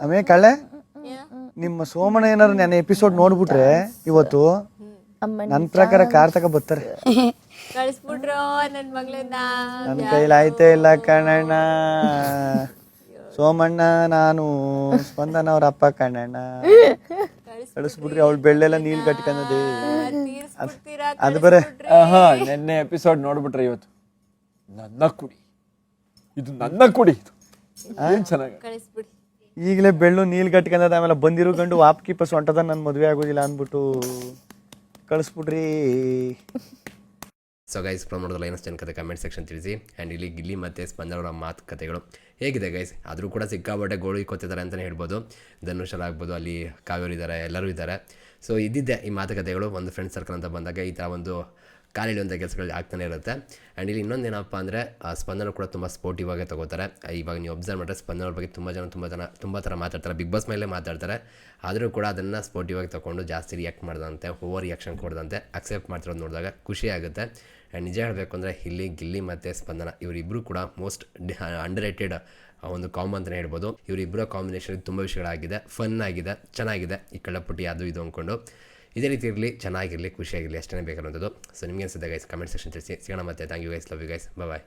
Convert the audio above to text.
ಆಮೇಲೆ ಕಳ್ಳೆ ನಿಮ್ಮ ಸೋಮಣ್ಣ ಏನಾರು ನನ್ನ ಎಪಿಸೋಡ್ ನೋಡ್ಬಿಟ್ರೆ ಇವತ್ತು ನನ್ನ ಪ್ರಕಾರ ಕಾರ್ ತಕ ಬರ್ತಾರೆ. ಕಳಿಸ್ಬಿಟ್ರು ನನ್ ಮಗಳನ್ನ. ನನ್ನ ಕೈಲಿ ಆಯ್ತೇ ಇಲ್ಲ ಕಣಣ್ಣ. ಸೋಮಣ್ಣ ನಾನು ಸ್ಪಂದನ ಅವ್ರ ಅಪ್ಪ ಕಣಣ್ಣ. ಕಳಿಸ್ಬಿಟ್ರಿ ಅವಳು ಬೆಳ್ಳೆಲ್ಲ ನೀಲ್ ಕಟ್ಕೊಂಡದೆ. ಅದು ಬರೇ ನೆನ್ನೆ ಎಪಿಸೋಡ್ ನೋಡ್ಬಿಟ್ರೆ ಇವತ್ತು ನನ್ನ ಕುಡಿ, ಇದು ನನ್ನ ಕುಡಿ, ಚೆನ್ನಾಗಿ ಕಳಿಸ್ಬಿಡಿ. ಈಗಲೇ ಬೆಳ್ಳು ನೀಲ್ ಕಟ್ಕೊಂಡದ. ಆಮೇಲೆ ಬಂದಿರೋ ಗಂಡು ವಾಪ್ ಕೀಪಸ್ ಹೊಂಟದ, ನನ್ನ ಮದುವೆ ಆಗೋದಿಲ್ಲ ಅಂದ್ಬಿಟ್ಟು ಕಳಿಸ್ಬಿಡ್ರಿ. ಸೊ ಗೈಸ್ ನೋಡೋದಲ್ಲ ಏನಷ್ಟು ಜನ ಕತೆ ಕಮೆಂಟ್ ಸೆಕ್ಷನ್ ತಿಳಿಸಿ. ಆ್ಯಂಡ್ ಇಲ್ಲಿ ಗಿಲ್ಲಿ ಮತ್ತು ಸ್ಪಂದನ ಅವರ ಮಾತುಕತೆಗಳು ಹೇಗಿದೆ ಗೈಸ್? ಆದರೂ ಕೂಡ ಸಿಕ್ಕಾಬಟ್ಟೆ ಗೋಳು ಇಕ್ಕೋತಿದ್ದಾರೆ ಅಂತಲೇ ಹೇಳ್ಬೋದು. ಧನುಷರ್ ಆಗ್ಬೋದು, ಅಲ್ಲಿ ಕಾವೇರಿ ಇದ್ದಾರೆ, ಎಲ್ಲರೂ ಇದ್ದಾರೆ. ಸೊ ಇದ್ದಿದ್ದೆ ಈ ಮಾತುಕತೆಗಳು ಒಂದು ಫ್ರೆಂಡ್ ಸರ್ಕಲ್ ಅಂತ ಬಂದಾಗ ಈ ಥರ ಒಂದು ಕಾಲಿಡುವಂಥ ಕೆಲಸಗಳು ಆಗ್ತಾನೆ ಇರುತ್ತೆ. ಆ್ಯಂಡ್ ಇಲ್ಲಿ ಇನ್ನೊಂದೇನಪ್ಪ ಅಂದರೆ ಸ್ಪಂದನ ಕೂಡ ತುಂಬ ಸ್ಪೋರ್ಟಿವ್ ಆಗಿ ತಗೋತಾರೆ. ಇವಾಗ ನೀವು ಅಬ್ಸರ್ವ್ ಮಾಡಿದ್ರೆ ಸ್ಪಂದನ ಅವ್ರ ಬಗ್ಗೆ ತುಂಬ ಥರ ಮಾತಾಡ್ತಾರೆ, ಬಿಗ್ ಬಾಸ್ ಮೇಲೆ ಮಾತಾಡ್ತಾರೆ. ಆದರೂ ಕೂಡ ಅದನ್ನು ಸ್ಪೋರ್ಟಿವ್ ಆಗಿ ತೊಗೊಂಡು ಜಾಸ್ತಿ ರಿಯಾಕ್ಟ್ ಮಾಡ್ದಂತೆ, ಓವರ್ ರಿಯಾಕ್ಷನ್ ಕೊಡ್ದಂತೆ ಅಕ್ಸೆಪ್ಟ್ ಮಾಡ್ತಿರೋದು ನೋಡಿದಾಗ ಖುಷಿ ಆಗುತ್ತೆ. ಆ್ಯಂಡ್ ನಿಜ ಹೇಳಬೇಕು ಅಂದರೆ ಇಲ್ಲಿ ಗಿಲ್ಲಿ ಮತ್ತು ಸ್ಪಂದನ ಇವರಿಬ್ಬರು ಕೂಡ ಮೋಸ್ಟ್ ಅಂಡರ್ರೇಟೆಡ್ ಒಂದು ಕಾಂಬೋ ಅಂತಲೇ ಹೇಳ್ಬೋದು. ಇವರಿಬ್ಬರ ಕಾಂಬಿನೇಷನ್ ತುಂಬ ವಿಷಯಗಳಾಗಿದೆ, ಫನ್ ಆಗಿದೆ, ಚೆನ್ನಾಗಿದೆ. ಈ ಕಳ್ಳಪುಟ್ಟಿ ಅದು ಇದು ಅಂದ್ಕೊಂಡು ಇದೇ ರೀತಿ ಇರಲಿ, ಚೆನ್ನಾಗಿರಲಿ, ಖುಷಿಯಾಗಿರಲಿ, ಅಷ್ಟೇ ಬೇಕಾದಂಥದ್ದು. ಸೊ ನಿಮಗೆ ಅನಿಸುತ್ತೆ ಗೈಸ್ ಕಮೆಂಟ್ ಸೆಕ್ಷನ್ ತಿಳಿಸಿ. ಸಿಗೋಣ ಮತ್ತೆ. Thank you guys, love you guys, bye.